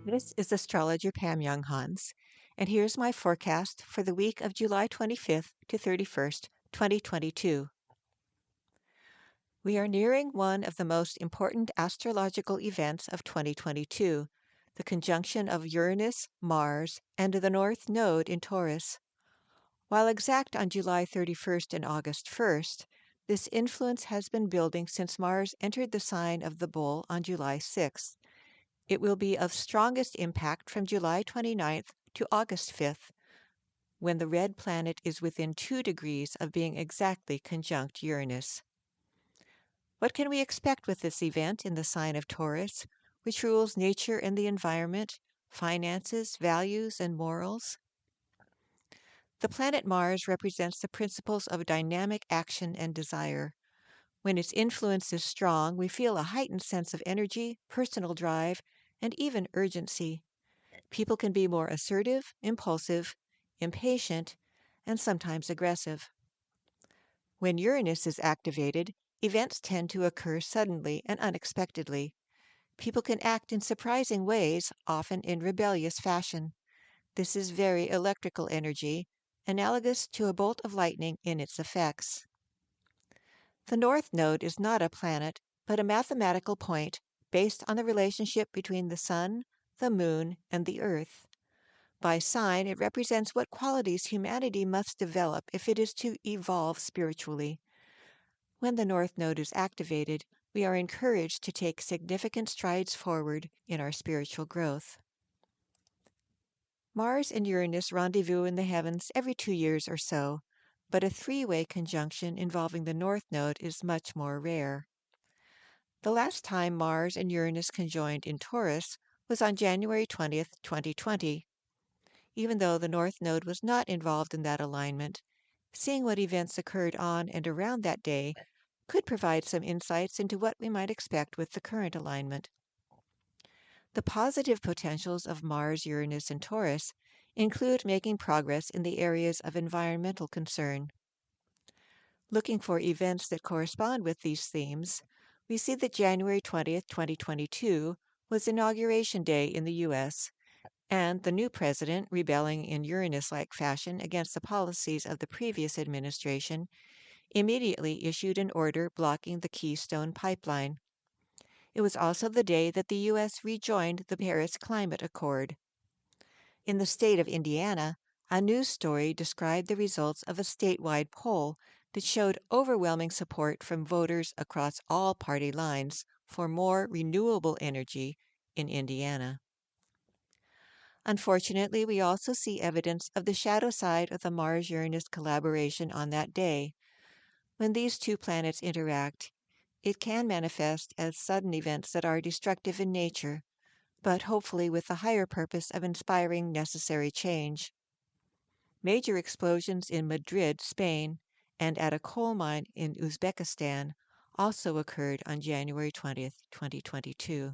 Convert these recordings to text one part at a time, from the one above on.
This is Astrologer Pam Younghans, and here's my forecast for the week of July 25th to 31st, 2022. We are nearing one of the most important astrological events of 2022, the conjunction of Uranus, Mars, and the North Node in Taurus. While exact on July 31st and August 1st, this influence has been building since Mars entered the sign of the Bull on July 6th. It will be of strongest impact from July 29th to August 5th, when the red planet is within 2 degrees of being exactly conjunct Uranus. What can we expect with this event in the sign of Taurus, which rules nature and the environment, finances, values, and morals? The planet Mars represents the principles of dynamic action and desire. When its influence is strong, we feel a heightened sense of energy, personal drive, and even urgency. People can be more assertive, impulsive, impatient, and sometimes aggressive. When Uranus is activated, events tend to occur suddenly and unexpectedly. People can act in surprising ways, often in rebellious fashion. This is very electrical energy, analogous to a bolt of lightning in its effects. The North Node is not a planet, but a mathematical point based on the relationship between the Sun, the Moon, and the Earth. By sign, it represents what qualities humanity must develop if it is to evolve spiritually. When the North Node is activated, we are encouraged to take significant strides forward in our spiritual growth. Mars and Uranus rendezvous in the heavens every 2 years or so, but a three-way conjunction involving the North Node is much more rare. The last time Mars and Uranus conjoined in Taurus was on January 20th, 2020. Even though the North Node was not involved in that alignment, seeing what events occurred on and around that day could provide some insights into what we might expect with the current alignment. The positive potentials of Mars, Uranus, and Taurus include making progress in the areas of environmental concern. Looking for events that correspond with these themes, we see that January 20th, 2022 was Inauguration Day in the U.S., and the new president, rebelling in Uranus-like fashion against the policies of the previous administration, immediately issued an order blocking the Keystone Pipeline. It was also the day that the U.S. rejoined the Paris Climate Accord. In the state of Indiana, a news story described the results of a statewide poll that showed overwhelming support from voters across all party lines for more renewable energy in Indiana. Unfortunately, we also see evidence of the shadow side of the Mars-Uranus collaboration on that day. When these two planets interact, it can manifest as sudden events that are destructive in nature, but hopefully with the higher purpose of inspiring necessary change. Major explosions in Madrid, Spain, and at a coal mine in Uzbekistan also occurred on January 20th, 2022.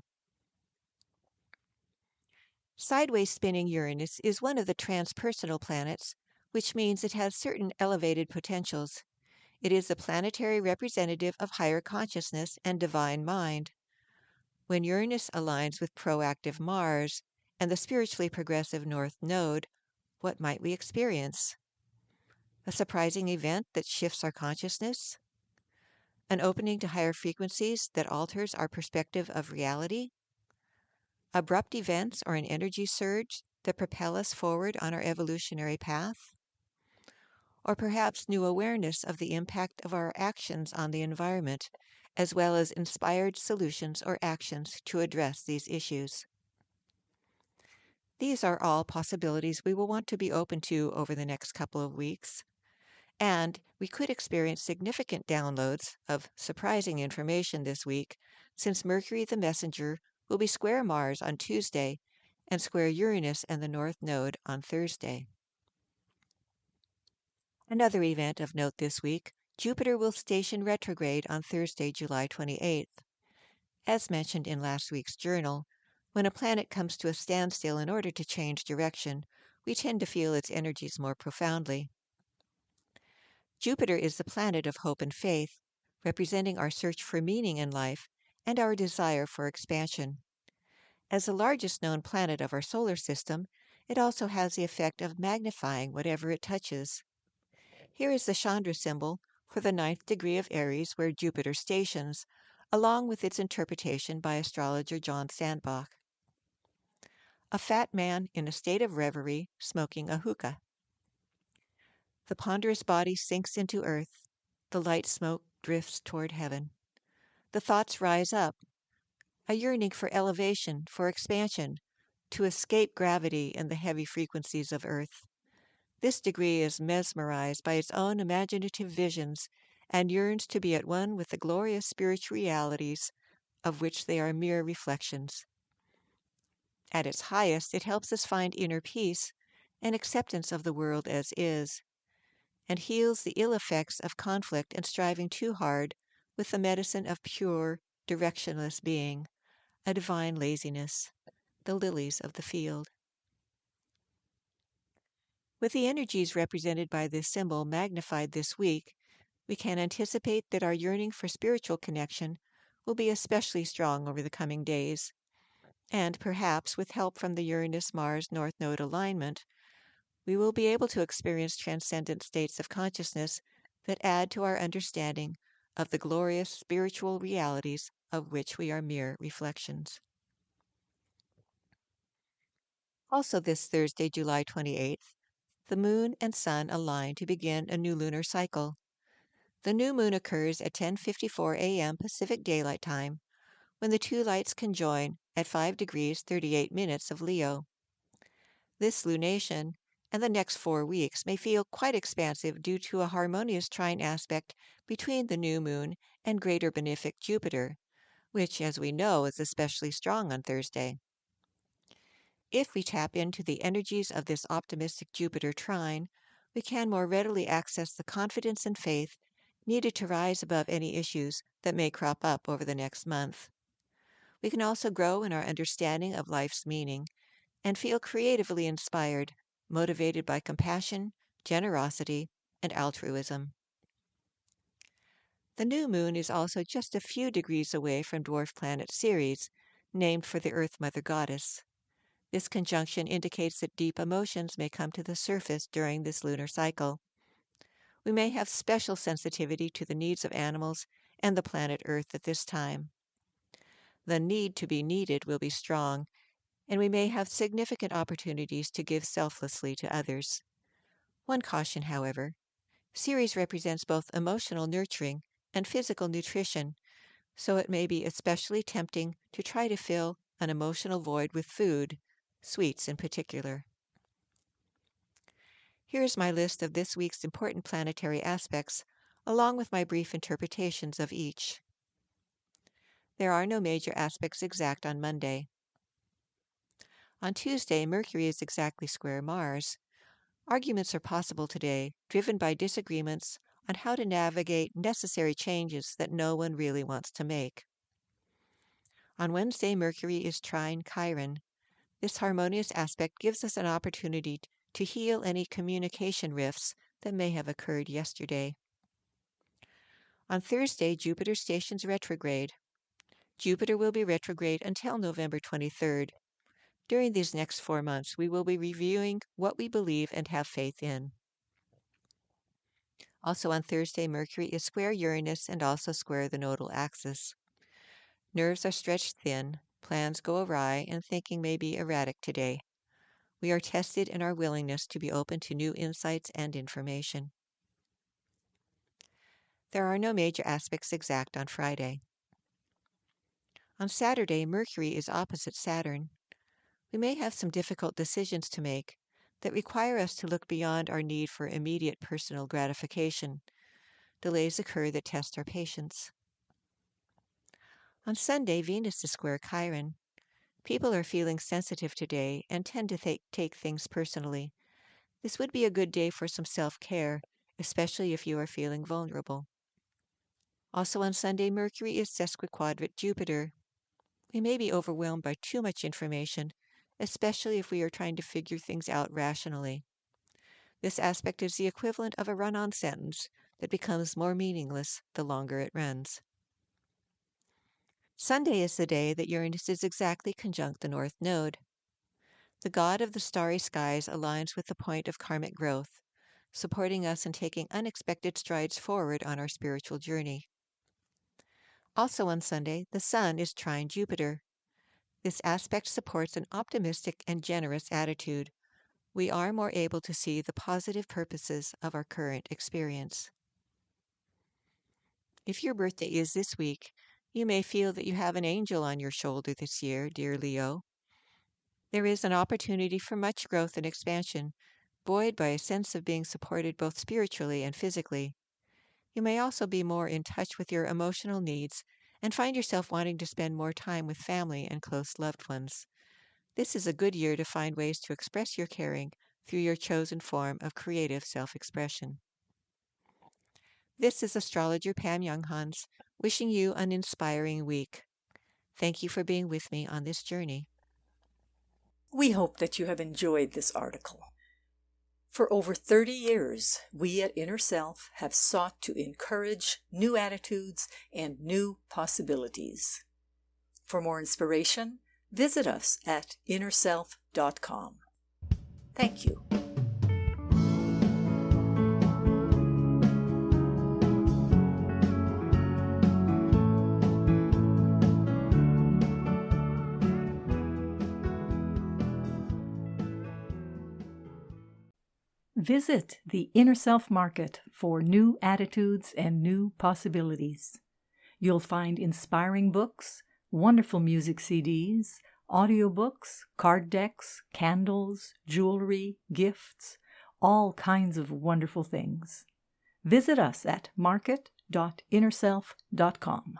Sideways spinning Uranus is one of the transpersonal planets, which means it has certain elevated potentials. It is the planetary representative of higher consciousness and divine mind. When Uranus aligns with proactive Mars and the spiritually progressive North Node, what might we experience? A surprising event that shifts our consciousness? An opening to higher frequencies that alters our perspective of reality? Abrupt events or an energy surge that propel us forward on our evolutionary path? Or perhaps new awareness of the impact of our actions on the environment, as well as inspired solutions or actions to address these issues. These are all possibilities we will want to be open to over the next couple of weeks, and we could experience significant downloads of surprising information this week, since Mercury the Messenger will be square Mars on Tuesday and square Uranus and the North Node on Thursday. Another event of note this week, Jupiter will station retrograde on Thursday, July 28th. As mentioned in last week's journal, when a planet comes to a standstill in order to change direction, we tend to feel its energies more profoundly. Jupiter is the planet of hope and faith, representing our search for meaning in life and our desire for expansion. As the largest known planet of our solar system, it also has the effect of magnifying whatever it touches. Here is the Chandra symbol for the ninth degree of Aries where Jupiter stations, along with its interpretation by astrologer John Sandbach. A fat man in a state of reverie smoking a hookah. The ponderous body sinks into earth. The light smoke drifts toward heaven. The thoughts rise up, a yearning for elevation, for expansion, to escape gravity and the heavy frequencies of earth. This degree is mesmerized by its own imaginative visions and yearns to be at one with the glorious spiritual realities of which they are mere reflections. At its highest, it helps us find inner peace and acceptance of the world as is, and heals the ill effects of conflict and striving too hard with the medicine of pure, directionless being, a divine laziness, the lilies of the field. With the energies represented by this symbol magnified this week, we can anticipate that our yearning for spiritual connection will be especially strong over the coming days, and perhaps with help from the Uranus-Mars North Node alignment, we will be able to experience transcendent states of consciousness that add to our understanding of the glorious spiritual realities of which we are mere reflections. Also this Thursday, July 28th, the Moon and Sun align to begin a new lunar cycle. The new moon occurs at 10:54 a.m. Pacific Daylight Time, when the two lights conjoin at 5 degrees 38 minutes of Leo. This lunation and the next 4 weeks may feel quite expansive due to a harmonious trine aspect between the new moon and greater benefic Jupiter, which, as we know, is especially strong on Thursday. If we tap into the energies of this optimistic Jupiter trine, we can more readily access the confidence and faith needed to rise above any issues that may crop up over the next month. We can also grow in our understanding of life's meaning and feel creatively inspired, motivated by compassion, generosity, and altruism. The new moon is also just a few degrees away from dwarf planet Ceres, named for the Earth Mother Goddess. This conjunction indicates that deep emotions may come to the surface during this lunar cycle. We may have special sensitivity to the needs of animals and the planet Earth at this time. The need to be needed will be strong, and we may have significant opportunities to give selflessly to others. One caution, however, Ceres represents both emotional nurturing and physical nutrition, so it may be especially tempting to try to fill an emotional void with food, sweets in particular. Here is my list of this week's important planetary aspects, along with my brief interpretations of each. There are no major aspects exact on Monday. On Tuesday, Mercury is exactly square Mars. Arguments are possible today, driven by disagreements on how to navigate necessary changes that no one really wants to make. On Wednesday, Mercury is trine Chiron. This harmonious aspect gives us an opportunity to heal any communication rifts that may have occurred yesterday. On Thursday, Jupiter stations retrograde. Jupiter will be retrograde until November 23rd. During these next 4 months, we will be reviewing what we believe and have faith in. Also on Thursday, Mercury is square Uranus and also square the nodal axis. Nerves are stretched thin, plans go awry, and thinking may be erratic today. We are tested in our willingness to be open to new insights and information. There are no major aspects exact on Friday. On Saturday, Mercury is opposite Saturn. We may have some difficult decisions to make that require us to look beyond our need for immediate personal gratification. Delays occur that test our patience. On Sunday, Venus is square Chiron. People are feeling sensitive today and tend to take things personally. This would be a good day for some self-care, especially if you are feeling vulnerable. Also on Sunday, Mercury is sesquiquadrate Jupiter. We may be overwhelmed by too much information, especially if we are trying to figure things out rationally. This aspect is the equivalent of a run-on sentence that becomes more meaningless the longer it runs. Sunday is the day that Uranus is exactly conjunct the North Node. The god of the starry skies aligns with the point of karmic growth, supporting us in taking unexpected strides forward on our spiritual journey. Also on Sunday, the Sun is trine Jupiter. This aspect supports an optimistic and generous attitude. We are more able to see the positive purposes of our current experience. If your birthday is this week, you may feel that you have an angel on your shoulder this year, dear Leo. There is an opportunity for much growth and expansion, buoyed by a sense of being supported both spiritually and physically. You may also be more in touch with your emotional needs and find yourself wanting to spend more time with family and close loved ones. This is a good year to find ways to express your caring through your chosen form of creative self-expression. This is Astrologer Pam Younghans, wishing you an inspiring week. Thank you for being with me on this journey. We hope that you have enjoyed this article. For over 30 years, we at Inner Self have sought to encourage new attitudes and new possibilities. For more inspiration, visit us at innerself.com. Thank you. Visit the Inner Self Market for new attitudes and new possibilities. You'll find inspiring books, wonderful music CDs, audiobooks, card decks, candles, jewelry, gifts, all kinds of wonderful things. Visit us at market.innerself.com.